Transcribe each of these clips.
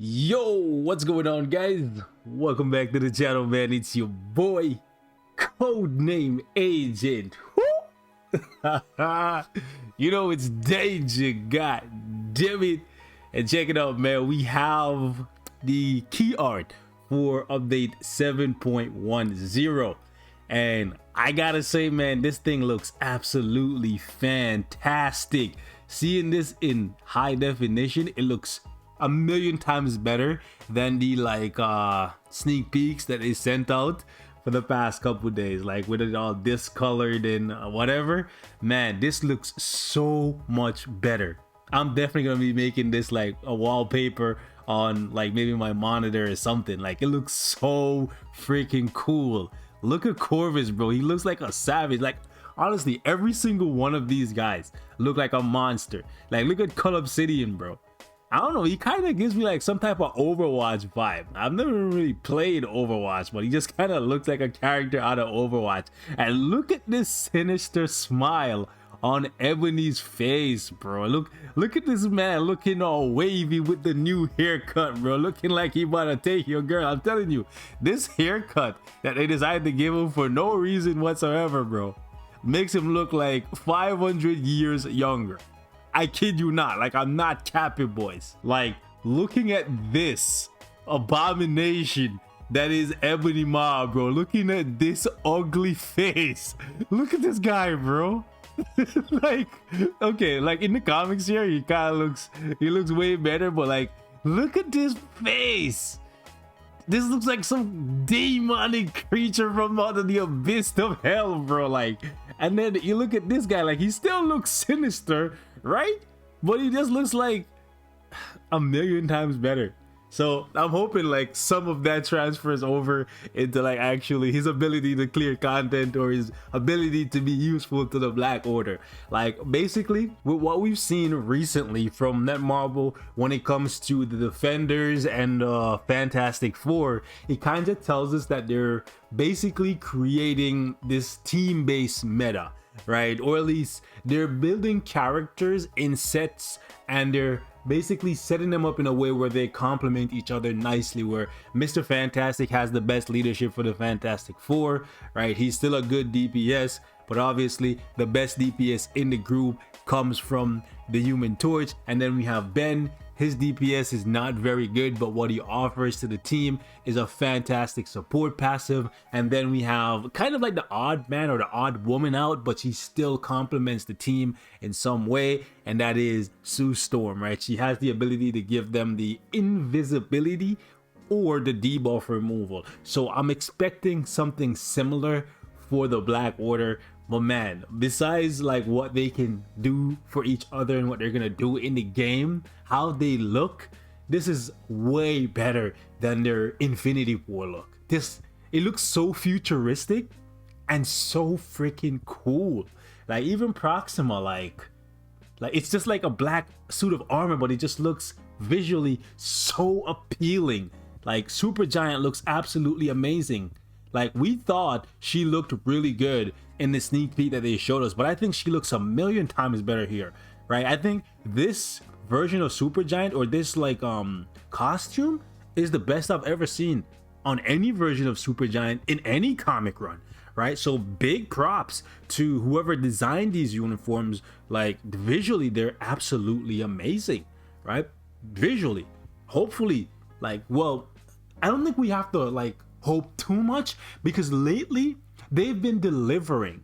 Yo, what's going on, guys? Welcome back to the channel, man. It's your boy, Codename Agent. You know it's danger, god damn it. And check it out, man. We have the key art for update 7.10. And I gotta say, man, this thing looks absolutely fantastic. Seeing this in high definition, it looks a million times better than the sneak peeks that they sent out for the past couple days, like with it all discolored and whatever. Man, this looks so much better. I'm definitely gonna be making this like a wallpaper on like maybe my monitor or something. Like, it looks so freaking cool. Look at Corvus, bro. He looks like a savage. Like, honestly, every single one of these guys look like a monster. Like, look at Cull Obsidian, bro. I don't know, he kind of gives me like some type of Overwatch vibe. I've never really played Overwatch, but he just kind of looks like a character out of Overwatch. And look at this sinister smile on Ebony's face, bro. Look at this man looking all wavy with the new haircut, bro. Looking like he about to take your girl. I'm telling you, this haircut that they decided to give him for no reason whatsoever, bro, makes him look like 500 years younger. I kid you not. Like, I'm not capping, boys. Like, looking at this abomination that is Ebony Maw, bro. Looking at this ugly face. Look at this guy, bro. Like, okay, like in the comics here, he looks way better, but like, look at this face. This looks like some demonic creature from out of the abyss of hell, bro. Like, and then you look at this guy, like, he still looks sinister, right? But he just looks like a million times better. So I'm hoping like some of that transfers over into like actually his ability to clear content or his ability to be useful to the Black Order. Like, basically with what we've seen recently from Netmarble when it comes to the Defenders and Fantastic Four, it kind of tells us that they're basically creating this team-based meta, right? Or at least they're building characters in sets and they're basically setting them up in a way where they complement each other nicely, where Mr. Fantastic has the best leadership for the Fantastic Four, right? He's still a good DPS, but obviously the best DPS in the group comes from the Human Torch. And then we have Ben. His DPS is not very good, but what he offers to the team is a fantastic support passive. And then we have kind of like the odd man or the odd woman out, but she still complements the team in some way, and that is Sue Storm, right? She has the ability to give them the invisibility or the debuff removal. So I'm expecting something similar for the Black Order. But man, besides like what they can do for each other and what they're gonna do in the game, how they look, this is way better than their Infinity War look. It looks so futuristic and so freaking cool. Like, even Proxima, like it's just like a black suit of armor, but it just looks visually so appealing. Like, Supergiant looks absolutely amazing. Like, we thought she looked really good in the sneak peek that they showed us, but I think she looks a million times better here, right? I think this version of Supergiant, or this like costume, is the best I've ever seen on any version of Supergiant in any comic run, right? So big props to whoever designed these uniforms. Like, visually, they're absolutely amazing, right? Visually, hopefully, like, well, I don't think we have to like hope too much, because lately they've been delivering,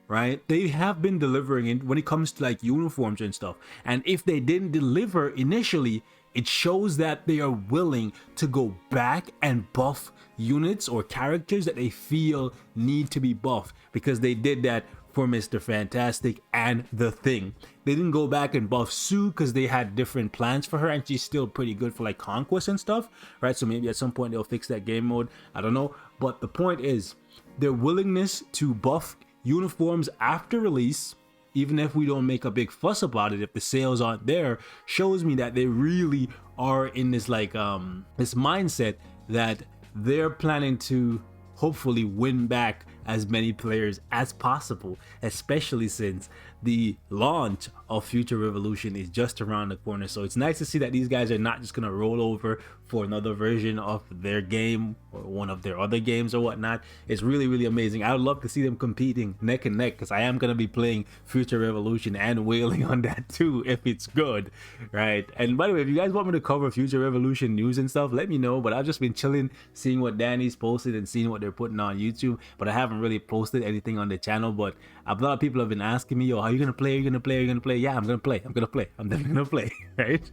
right? They have been delivering when it comes to like uniforms and stuff. And if they didn't deliver initially, it shows that they are willing to go back and buff units or characters that they feel need to be buffed, because they did that for Mr. Fantastic and the Thing. They didn't go back and buff Sue because they had different plans for her, and she's still pretty good for like Conquest and stuff, right? So maybe at some point they'll fix that game mode, I don't know. But the point is, their willingness to buff uniforms after release, even if we don't make a big fuss about it, if the sales aren't there, shows me that they really are in this like this mindset that they're planning to hopefully win back as many players as possible, especially since the launch of Future Revolution is just around the corner. So it's nice to see that these guys are not just gonna roll over for another version of their game or one of their other games or whatnot. It's really, really amazing. I would love to see them competing neck and neck, because I am gonna be playing Future Revolution and wailing on that too if it's good, right? And by the way, if you guys want me to cover Future Revolution news and stuff, let me know. But I've just been chilling, seeing what Danny's posted and seeing what they're putting on YouTube, but I haven't really posted anything on the channel. But a lot of people have been asking me, yo, how are you gonna play? Are you gonna play? Are you gonna play? Yeah, I'm gonna play. I'm never gonna play, right?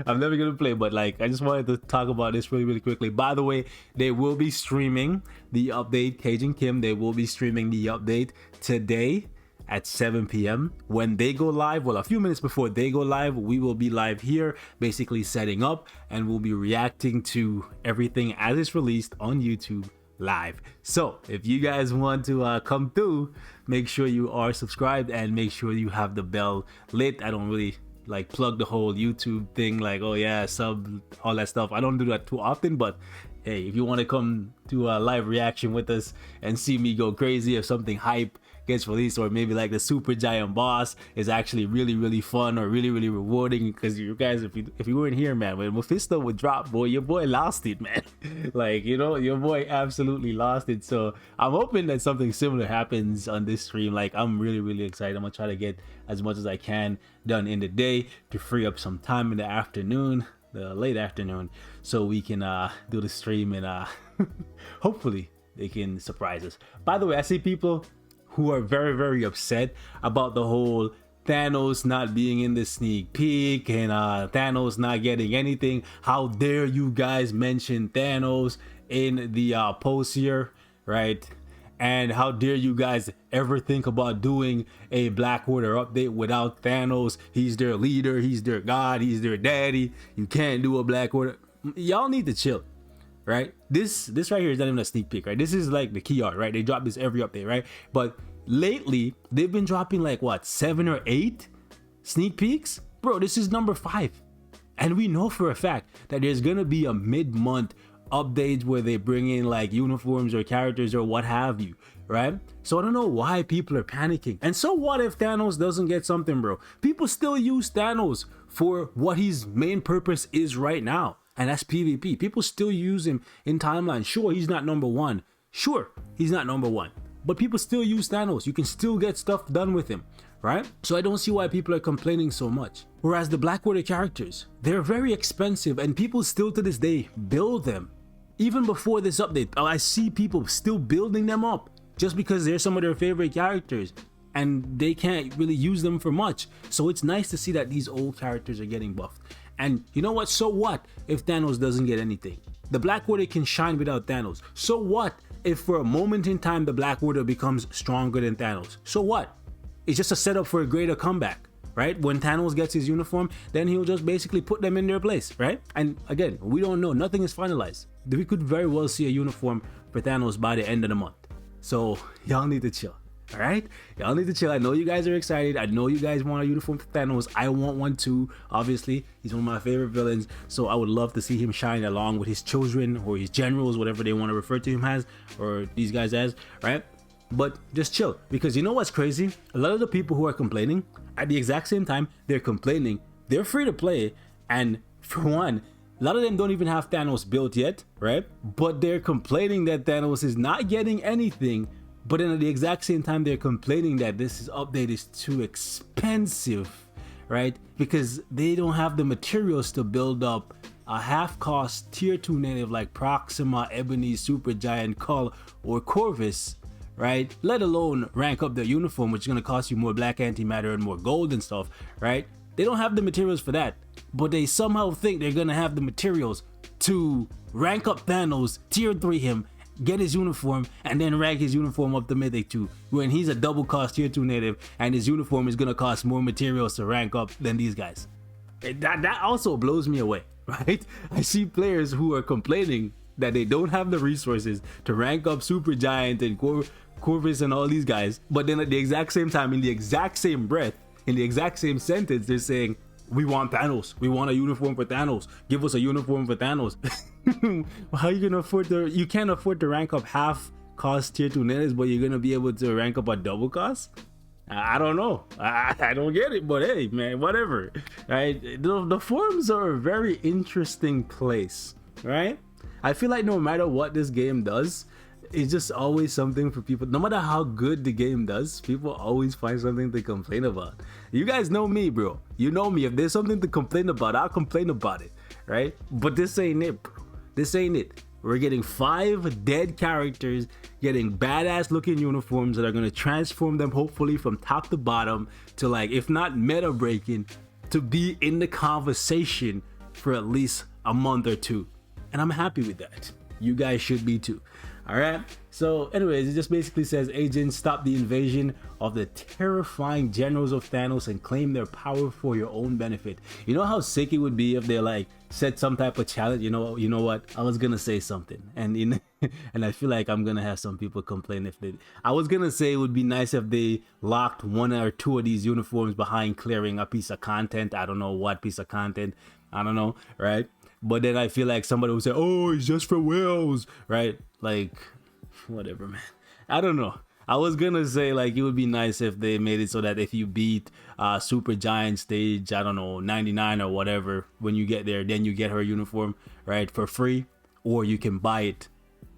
I'm never gonna play. But like, I just wanted to talk about this really, really quickly. By the way, they will be streaming the update, Cajun Kim. They will be streaming the update today at 7 p.m. when they go live. Well, a few minutes before they go live, we will be live here, basically setting up, and we'll be reacting to everything as it's released on YouTube live. So if you guys want to come through, make sure you are subscribed and make sure you have the bell lit. I don't really like plug the whole YouTube thing, like, oh yeah, sub, all that stuff. I don't do that too often, but hey, if you want to come to a live reaction with us and see me go crazy if something hype gets released, or maybe like the super giant boss is actually really, really fun or really, really rewarding, because you guys, if you weren't here, man, when Mephisto would drop, boy, your boy lost it, man. Like, you know, your boy absolutely lost it. So I'm hoping that something similar happens on this stream. Like, I'm really, really excited. I'm gonna try to get as much as I can done in the day to free up some time in the afternoon, the late afternoon, so we can do the stream, and hopefully they can surprise us. By the way, I see people who are very, very upset about the whole Thanos not being in the sneak peek and Thanos not getting anything. How dare you guys mention Thanos in the post here, right? And how dare you guys ever think about doing a Black Order update without Thanos? He's their leader, he's their god, he's their daddy. You can't do a Black Order. Y'all need to chill, right? This right here is not even a sneak peek, right? This is like the key art, right? They drop this every update, right? But lately they've been dropping like what, 7 or 8 sneak peeks? Bro, this is number 5, and we know for a fact that there's gonna be a mid-month updates where they bring in like uniforms or characters or what have you, right? So I don't know why people are panicking. And so what if Thanos doesn't get something, bro? People still use Thanos for what his main purpose is right now, and that's PvP. People still use him in timeline. Sure, he's not number 1. Sure, he's not number 1. But people still use Thanos. You can still get stuff done with him, right? So I don't see why people are complaining so much. Whereas the Black Order characters, they're very expensive, and people still to this day build them. Even before this update, I see people still building them up just because they're some of their favorite characters, and they can't really use them for much. So it's nice to see that these old characters are getting buffed. And you know what? So what if Thanos doesn't get anything? The Black Order can shine without Thanos. So what if for a moment in time the Black Order becomes stronger than Thanos? So what? It's just a setup for a greater comeback, right? When Thanos gets his uniform, then he'll just basically put them in their place, right? And again, we don't know. Nothing is finalized. We could very well see a uniform for Thanos by the end of the month. So y'all need to chill. All right, y'all need to chill. I know you guys are excited. I know you guys want a uniform for Thanos. I want one too. Obviously, he's one of my favorite villains, so I would love to see him shine along with his children or his generals, whatever they want to refer to him as, or these guys as, right? But just chill, because you know what's crazy? A lot of the people who are complaining, at the exact same time they're complaining, they're free to play, and for one, a lot of them don't even have Thanos built yet, right? But they're complaining that Thanos is not getting anything. But then at the exact same time, they're complaining that this update is too expensive, right? Because they don't have the materials to build up a half-cost tier 2 native like Proxima, Ebony, Supergiant, Cull, or Corvus, right? Let alone rank up their uniform, which is going to cost you more black antimatter and more gold and stuff, right? They don't have the materials for that, but they somehow think they're going to have the materials to rank up Thanos, tier 3 him, get his uniform, and then rank his uniform up to mythic 2 when he's a double cost tier 2 native and his uniform is gonna cost more materials to rank up than these guys. That also blows me away, right? I see players who are complaining that they don't have the resources to rank up Supergiant and Corvus and all these guys, but then at the exact same time, in the exact same breath, in the exact same sentence, they're saying, we want Thanos. We want a uniform for Thanos. Give us a uniform for Thanos. How are you gonna afford to? You can't afford to rank up half cost tier 2 ninjas, but you're gonna be able to rank up at double cost? I don't know. I don't get it, but hey, man, whatever. Right? The forums are a very interesting place, right? I feel like no matter what this game does, it's just always something for people. No matter how good the game does, people always find something to complain about. You guys know me, bro. You know me. If there's something to complain about, I'll complain about it, right? But this ain't it, bro. This ain't it. We're getting 5 dead characters, getting badass looking uniforms that are going to transform them hopefully from top to bottom to, like, if not meta breaking, to be in the conversation for at least a month or two. And I'm happy with that. You guys should be too. All right. So anyways, it just basically says agents stop the invasion of the terrifying generals of Thanos and claim their power for your own benefit. You know how sick it would be if they like set some type of challenge. You know what? I was gonna say something, and and I feel like I'm gonna have some people complain if they. I was gonna say it would be nice if they locked 1 or 2 of these uniforms behind clearing a piece of content. I don't know what piece of content. I don't know, right? But then I feel like somebody would say, "Oh, it's just for whales," right? Like, whatever, man. I don't know. I was gonna say like it would be nice if they made it so that if you beat Super Giant stage, I don't know, 99 or whatever, when you get there, then you get her uniform, right, for free, or you can buy it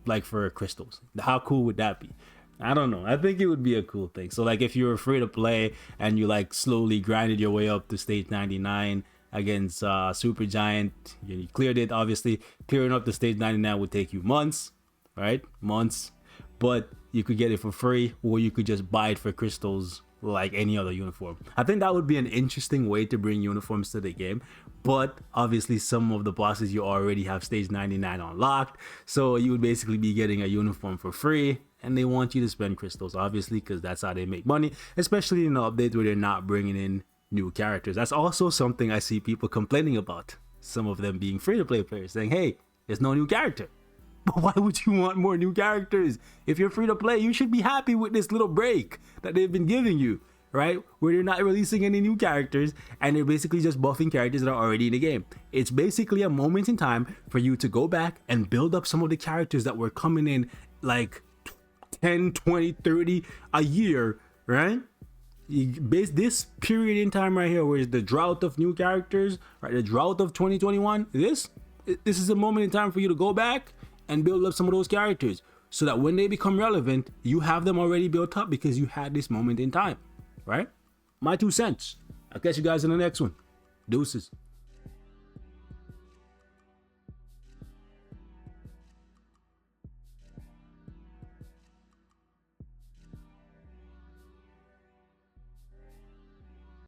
like for crystals. How cool would that be? I don't know. I think it would be a cool thing. So like if you're free to play and you like slowly grinded your way up to stage 99 against Super Giant, you cleared it. Obviously, clearing up to stage 99 would take you months, right? Months. But you could get it for free, or you could just buy it for crystals like any other uniform. I think that would be an interesting way to bring uniforms to the game. But obviously some of the bosses you already have stage 99 unlocked, so you would basically be getting a uniform for free, and they want you to spend crystals, obviously, because that's how they make money, especially in the update where they're not bringing in new characters. That's also something I see people complaining about, some of them being free-to-play players saying, hey, there's no new character. But why would you want more new characters? If you're free to play, you should be happy with this little break that they've been giving you, right? Where they're not releasing any new characters and they're basically just buffing characters that are already in the game. It's basically a moment in time for you to go back and build up some of the characters that were coming in like 10, 20, 30 a year, right? This period in time right here, where is the drought of new characters, right? The drought of 2021, this is a moment in time for you to go back and build up some of those characters so that when they become relevant, you have them already built up because you had this moment in time, right? My 2 cents. I'll catch you guys in the next one. Deuces.